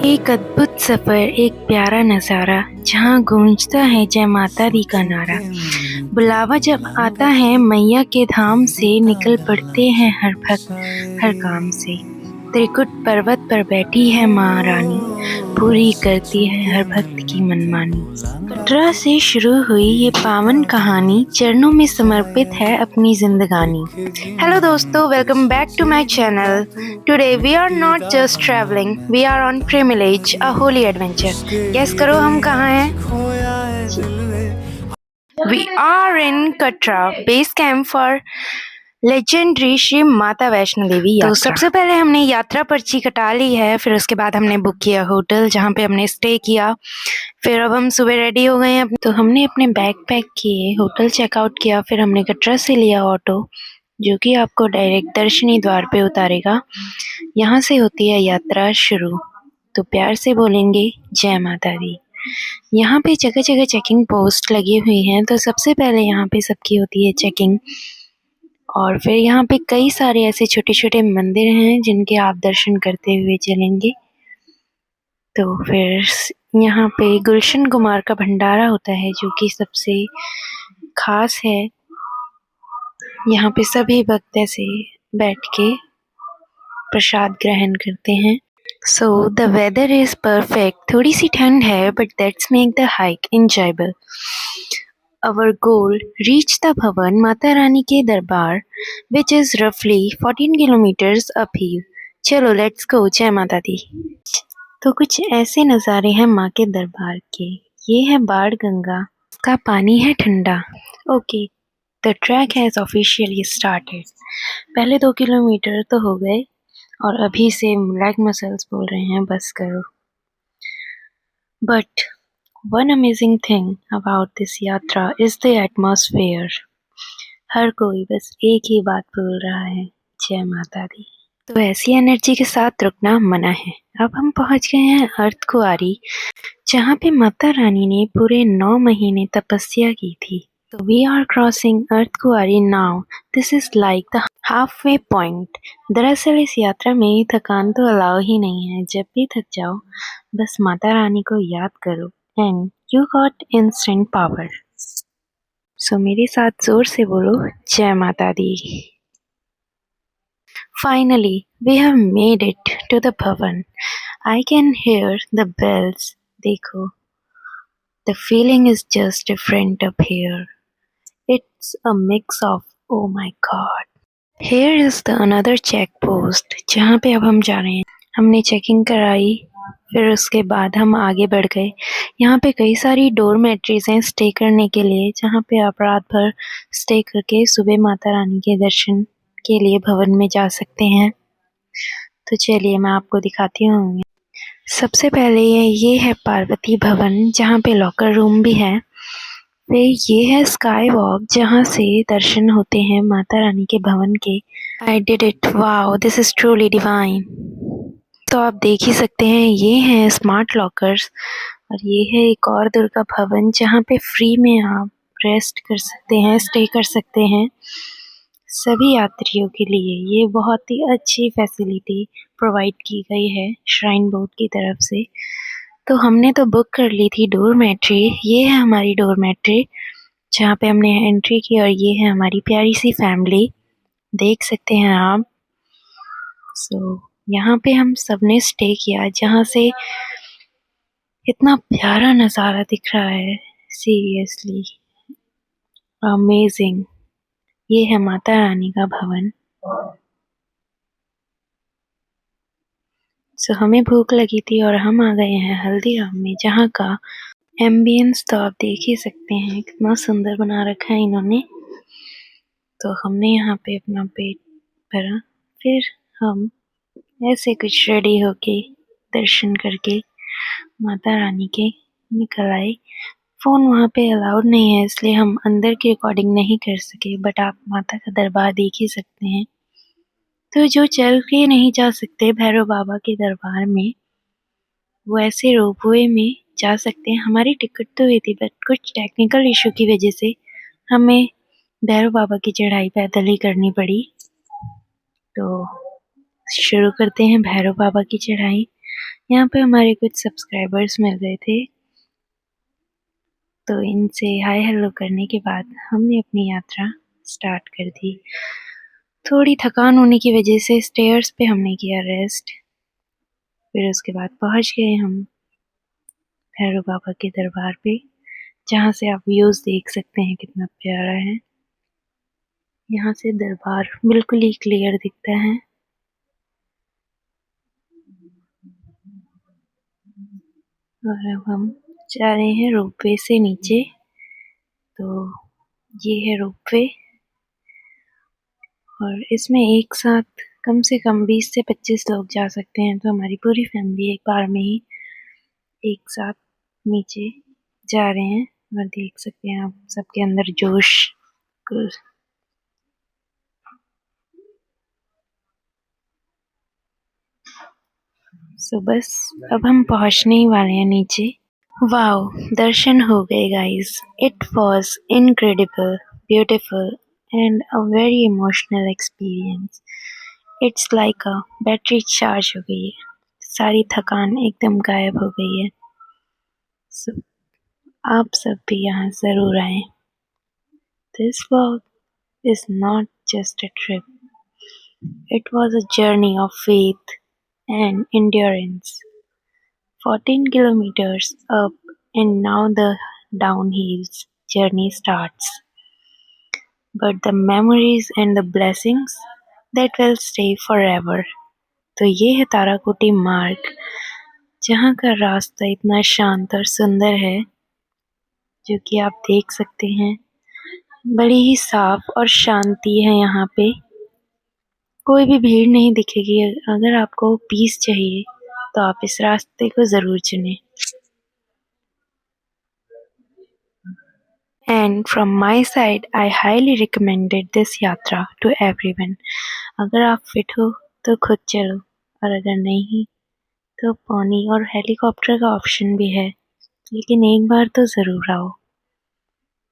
एक अद्भुत सफर, एक प्यारा नजारा, जहाँ गूंजता है जय माता दी का नारा। बुलावा जब आता है मैया के धाम से, निकल पड़ते हैं हर भक्त हर काम से। त्रिकुट पर्वत पर बैठी है माँ रानी, पूरी करती है हर भक्त की मनमानी। कटरा से शुरू हुई ये पावन कहानी, चरणों में समर्पित है अपनी जिंदगानी। हेलो दोस्तों, welcome back to my channel. Today we are not just travelling, we are on privilege, a holy adventure. Guess करो हम कहाँ हैं? We are in Katra, base camp for legendary Shri Mata Vaishno देवी यात्रा। तो सबसे पहले हमने यात्रा पर्ची कटा ली है, फिर उसके बाद हमने बुक किया होटल जहाँ पे हमने स्टे किया। फिर अब हम सुबह रेडी हो गए हैं, तो हमने अपने बैग पैक किए, होटल चेकआउट किया, फिर हमने कटरा से लिया ऑटो जो कि आपको डायरेक्ट दर्शनी द्वार पे उतारेगा। यहाँ से होती है यात्रा शुरू, तो प्यार से बोलेंगे जय माता दी। यहाँ पे जगह जगह चेकिंग पोस्ट लगी हुई हैं, तो सबसे पहले यहाँ पे सबकी होती है चेकिंग, और फिर यहाँ पे कई सारे ऐसे छोटे छोटे मंदिर हैं जिनके आप दर्शन करते हुए चलेंगे। तो फिर यहाँ पे गुलशन कुमार का भंडारा होता है जो कि सबसे खास है। यहाँ पे सभी भक्त ऐसे बैठ के प्रसाद ग्रहण करते हैं। So the weather is perfect, थोड़ी सी ठंड है but that's make the hike enjoyable. Our goal, reach the भवन माता रानी के दरबार, which is roughly 14 kilometers uphill. चलो लेट्स गो, जय माता दी। तो कुछ ऐसे नज़ारे हैं माँ के दरबार के। ये है बाढ़ गंगा का पानी है ठंडा। Okay, the track has officially started. पहले 2 किलोमीटर तो हो गए और अभी से लेग मसल्स बोल रहे हैं बस करो। But one amazing thing about this यात्रा is the atmosphere. हर कोई बस एक ही बात बोल रहा है, जय माता दी। तो ऐसी एनर्जी के साथ रुकना मना है। अब हम पहुंच गए हैं अर्धकुंवारी, जहाँ पे माता रानी ने पूरे 9 महीने तपस्या की थी। तो we are crossing Ardhkuwari now. This is like the half way point. दरअसल इस यात्रा में थकान तो अलाउ ही नहीं है। जब भी थक जाओ बस माता रानी को याद करो and you got instant power. So मेरे साथ जोर से बोलो जय माता दी। Finally, we have made it to the bhavan. I can hear the bells. देखो, the feeling is just different up here. It's a mix of oh my god. Here is the another check post जहाँ पे अब हम जा रहे हैं। हमने checking कराई, फिर उसके बाद हम आगे बढ़ गए। यहाँ पे कई सारी डोरमेट्रीज हैं स्टे करने के लिए, जहाँ पे आप रात भर स्टे करके सुबह माता रानी के दर्शन के लिए भवन में जा सकते हैं। तो चलिए मैं आपको दिखाती हूँ। सबसे पहले ये है पार्वती भवन, जहाँ पे लॉकर रूम भी है। फिर ये है स्काई वॉक, जहाँ से दर्शन होते हैं माता रानी के भवन के। I did it, wow, this is truly divine. तो आप देख ही सकते हैं, ये हैं स्मार्ट लॉकर्स, और ये है एक और दुर्गा भवन जहाँ पे फ्री में आप रेस्ट कर सकते हैं, स्टे कर सकते हैं। सभी यात्रियों के लिए ये बहुत ही अच्छी फैसिलिटी प्रोवाइड की गई है श्राइन बोर्ड की तरफ से। तो हमने तो बुक कर ली थी डोरमेट्री। ये है हमारी डोरमेट्री जहाँ पे हमने एंट्री की, और ये है हमारी प्यारी सी फैमिली, देख सकते हैं आप। सो यहाँ पे हम सबने स्टे किया, जहाँ से इतना प्यारा नज़ारा दिख रहा है, सीरियसली अमेजिंग। ये है माता रानी का भवन। सो हमें भूख लगी थी और हम आ गए हैं हल्दीराम में, जहाँ का एम्बियंस तो आप देख ही सकते हैं, कितना सुंदर बना रखा है इन्होंने। तो हमने यहाँ पे अपना पेट भरा, फिर हम ऐसे कुछ रेडी होके दर्शन करके माता रानी के निकल आए। फ़ोन वहाँ पे अलाउड नहीं है, इसलिए हम अंदर की रिकॉर्डिंग नहीं कर सके, बट आप माता का दरबार देख ही सकते हैं। तो जो चल के नहीं जा सकते भैरव बाबा के दरबार में, वो ऐसे रोपवे में जा सकते हैं। हमारी टिकट तो हुई थी, बट कुछ टेक्निकल इशू की वजह से हमें भैरव बाबा की चढ़ाई पैदल ही करनी पड़ी। तो शुरू करते हैं भैरव बाबा की चढ़ाई। यहाँ पे हमारे कुछ सब्सक्राइबर्स मिल गए थे, तो इनसे हाय हेलो करने के बाद हमने अपनी यात्रा स्टार्ट कर दी। थोड़ी थकान होने की वजह से स्टेयर्स पे हमने किया रेस्ट। फिर उसके बाद पहुंच गए हम भैरव बाबा के दरबार पे, जहाँ से आप व्यूज देख सकते हैं कितना प्यारा है। यहाँ से दरबार बिल्कुल ही क्लियर दिखता है। और अब हम जा रहे हैं रोपवे से नीचे। तो ये है रोपवे और इसमें एक साथ कम से कम 20 से 25 लोग जा सकते हैं। तो हमारी पूरी फैमिली एक बार में ही एक साथ नीचे जा रहे हैं और देख सकते हैं आप सबके अंदर जोश। सो बस अब हम पहुंचने ही वाले हैं नीचे। वाओ, दर्शन हो गए guys. It was incredible, beautiful and a very emotional experience. It's like a battery charge हो गई है, सारी थकान एकदम गायब हो गई है। सो आप सब भी यहाँ जरूर आए। This vlog is not just a trip, it was a journey of faith and endurance. 14 kilometers up and now the downhills journey starts. But the memories and the blessings that will stay forever. तो ये है ताराकोटी मार्ग, जहाँ का रास्ता इतना शांत और सुंदर है, जो कि आप देख सकते हैं। बड़ी ही साफ और शांति है यहाँ पे, कोई भी भीड़ नहीं दिखेगी। अगर आपको पीस चाहिए तो आप इस रास्ते को जरूर चुनें। And from my side, I highly recommended this यात्रा to everyone. अगर आप फिट हो तो खुद चलो, और अगर नहीं तो पौनी और हेलीकॉप्टर का ऑप्शन भी है, लेकिन एक बार तो ज़रूर आओ।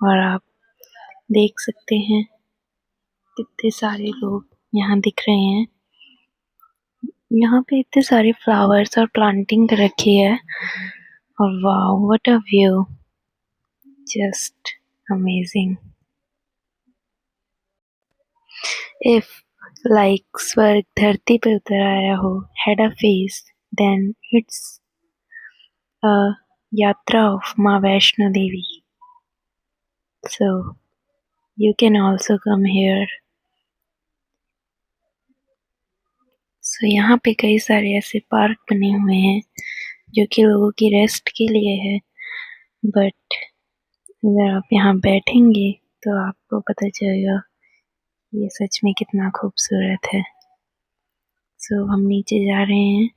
और आप देख सकते हैं कितने सारे लोग यहाँ दिख रहे हैं। यहाँ पे इतने सारे फ्लावर्स और प्लांटिंग कर रखी है, और wow what a view, just amazing. If like स्वर्ग धरती पर उतर आया हो, had a face, then it's a yatra of माँ Vaishno Devi. So you can also come here. So यहाँ पे कई सारे ऐसे पार्क बने हुए हैं जो कि लोगों की रेस्ट के लिए है, बट अगर आप यहाँ बैठेंगे तो आपको पता चलेगा ये सच में कितना खूबसूरत है। सो हम नीचे जा रहे हैं,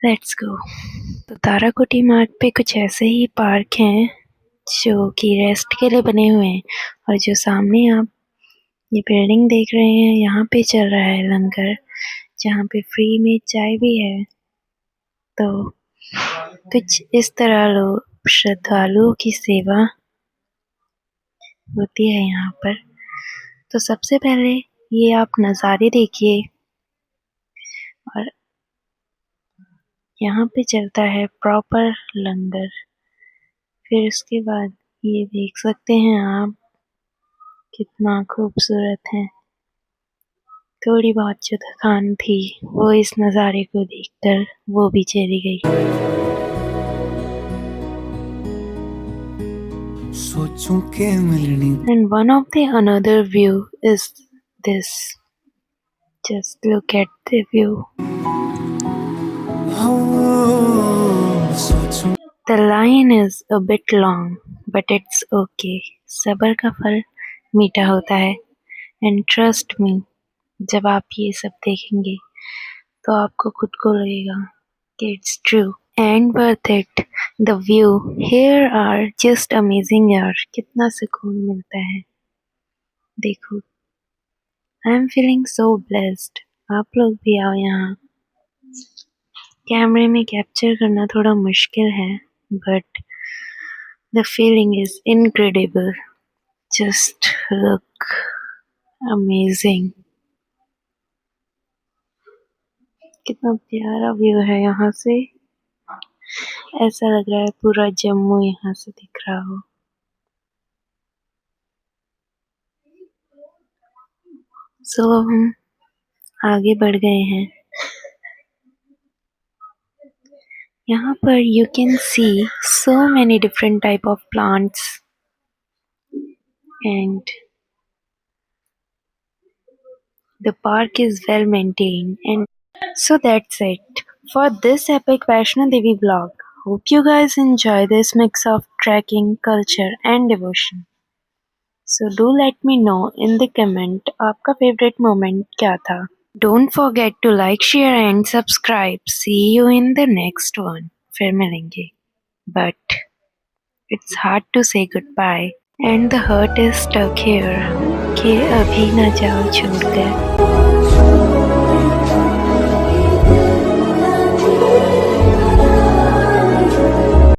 लेट्स गो। तो ताराकोटी मार्ग पे कुछ ऐसे ही पार्क हैं जो कि रेस्ट के लिए बने हुए हैं, और जो सामने आप ये बिल्डिंग देख रहे हैं, यहाँ पे चल रहा है लंगर, जहाँ पे फ्री में चाय भी है। तो कुछ इस तरह लोग श्रद्धालुओं की सेवा होती है यहाँ पर। तो सबसे पहले ये आप नज़ारे देखिए, और यहाँ पे चलता है प्रॉपर लंगर। फिर उसके बाद ये देख सकते हैं आप कितना खूबसूरत है। थोड़ी बहुत जो थकान थी वो इस नज़ारे को देखकर वो भी चली गई। सोचूं के मिलनी। And one of the another view is this. Just look at the view. The line is a bit long, but it's okay. सबर का फल मीठा होता है, and trust me, जब आप ये सब देखेंगे तो आपको खुद को लगेगा कि it's true and worth it. The view here are just amazing यार, कितना सुकून मिलता है। देखो, I am feeling so blessed. आप लोग भी आओ यहाँ। कैमरे में कैप्चर करना थोड़ा मुश्किल है, but the feeling is incredible. Just look amazing. कितना प्यारा व्यू है यहाँ से। ऐसा लग रहा है पूरा जम्मू यहाँ से दिख रहा हो। सो हम आगे बढ़ गए हैं। यहाँ पर you can see so many different type of plants and the park is well maintained. And so that's it for this epic Vaishno Devi vlog. Hope you guys enjoy this mix of trekking, culture and devotion. So do let me know in the comment आपका favorite moment क्या था. Don't forget to like, share and subscribe. See you in the next one. फिर मिलेंगे. But it's hard to say goodbye and the heart is stuck here कि अभी न जाओ छोड़कर.